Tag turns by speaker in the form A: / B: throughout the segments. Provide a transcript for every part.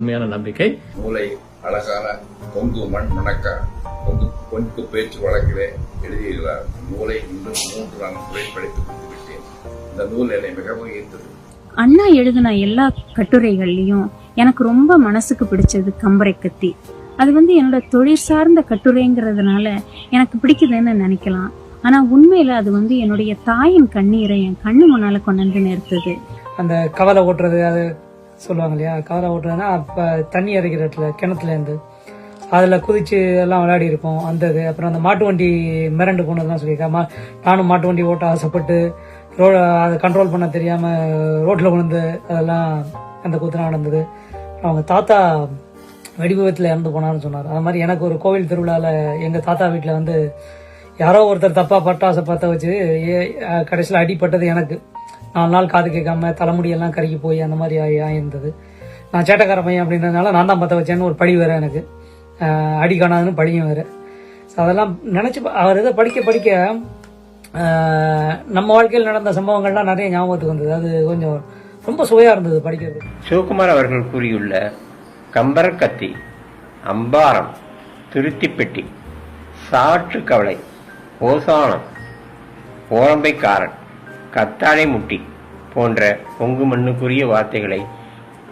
A: உண்மையான நம்பிக்கை.
B: மூளை அழகான பொங்கு மண் மணக்க பொங்கு பேச்சு வழக்கிலே எழுதியுள்ளார். நூலை இன்னும் 3 முறை படித்து விட்டேன். இந்த நூல் என்னை மிகவும் ஈர்த்தது.
C: அண்ணா எழுதின எல்லா கட்டுரைகள்லயும் எனக்கு ரொம்ப மனசுக்கு பிடிச்சது கம்பரை கத்தி. அது என்னோட தொழில் சார்ந்த கட்டுரைங்கிறதுனால எனக்கு பிடிக்குதுன்னு நினைக்கலாம். ஆனா உண்மையில அது என்னுடைய தாயின் கண்ணீரை என் கண்ணு முன்னால கொண்டு நிறுத்துது.
D: அந்த கவலை ஓட்டுறது, அது சொல்லுவாங்க இல்லையா, கவலை ஓட்டுறதுன்னா அப்ப தண்ணி இறக்கிற இடத்துல கிணத்துல இருந்து அதுல குதிச்சு எல்லாம் விளையாடி இருப்போம். அந்த இது அப்புறம் அந்த மாட்டு வண்டி மிரண்டு போனதுலாம் சொல்லியிருக்கேன். நானும் மாட்டு வண்டி ஓட்ட ஆசைப்பட்டு அதை கண்ட்ரோல் பண்ண தெரியாம ரோட்ல விழுந்து அதெல்லாம் அந்த கூத்துலாம் நடந்தது. அவங்க தாத்தா வெடிவிபத்துல இறந்து போனான்னு சொன்னார். அது மாதிரி எனக்கு ஒரு கோவில் திருவிழால எங்க தாத்தா வீட்டுல யாரோ ஒருத்தர் தப்பா பட்டாசை பத்த வச்சு கடைசியில் அடிப்பட்டது எனக்கு. 4 நாள் காது கேட்காம தலைமுடியெல்லாம் கருகி போய் அந்த மாதிரி ஆயிருந்தது. நான் சேட்டக்கார பையன் அப்படின்றதுனால நான் தான் பத்த வச்சேன்னு ஒரு பழி வேற எனக்கு, அடி காணாதுன்னு பழியும் வேற. அதெல்லாம் நினைச்சு அவர் இதை படிக்க நம்ம வாழ்க்கையில் நடந்த சம்பவங்கள்லாம் நிறைய ஞாபகத்துக்கு வந்தது. அது கொஞ்சம் ரொம்ப சுவையா இருந்தது படிக்கிறது.
E: சிவகுமார் அவர்கள் கூறியுள்ள கம்பர் கத்தி, அம்பாரம், திருத்திப்பெட்டி, சாற்று கவலை, ஓசானம், ஓரம்பைக்காரன், கத்தாழை முட்டி போன்ற பொங்கு மண்ணுக்குரிய வார்த்தைகளை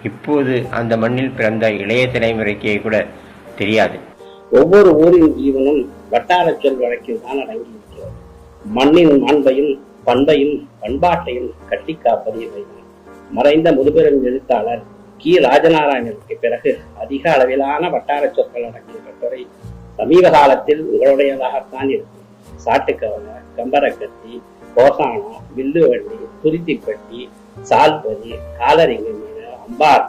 E: இப்போது அந்த மண்ணில் பிறந்த இளைய தலைமுறைக்கே கூட தெரியாது.
F: ஒவ்வொரு ஊரின் ஜீவனும் வட்டார சொல் வழக்கில் தான் அடங்கியிருக்கிறது. மண்ணின் மாண்பையும் பண்பையும் பண்பாட்டையும் கட்டி காப்பது இவைதான். மறைந்த முதுபெரும் எழுத்தாளர் கி. ராஜநாராயணனுக்கு பிறகு அதிக அளவிலான வட்டார சொற்கள் அடங்கிய கட்டுரை சமீப காலத்தில் உங்களுடையதாகத்தான் இருக்கும். சாட்டுக்கவலை, கம்பரக்கத்தி, கோசானம், வில்லுவண்டி, துருத்திப்பட்டி, சால்பதி, காலரிங்கு மீன், அம்பார்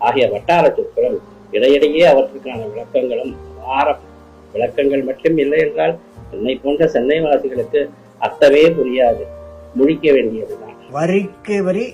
F: ஆகிய வட்டார சொற்களும் இடையிடையே அவற்றுக்கான விளக்கங்களும் விளக்கங்கள் மட்டும் இல்லை என்றால் என்னை போன்ற சென்னை வாசிகளுக்கு அர்த்தமே புரியாது, முழிக்க வேண்டியதுதான்.
G: வரிக்கு வரி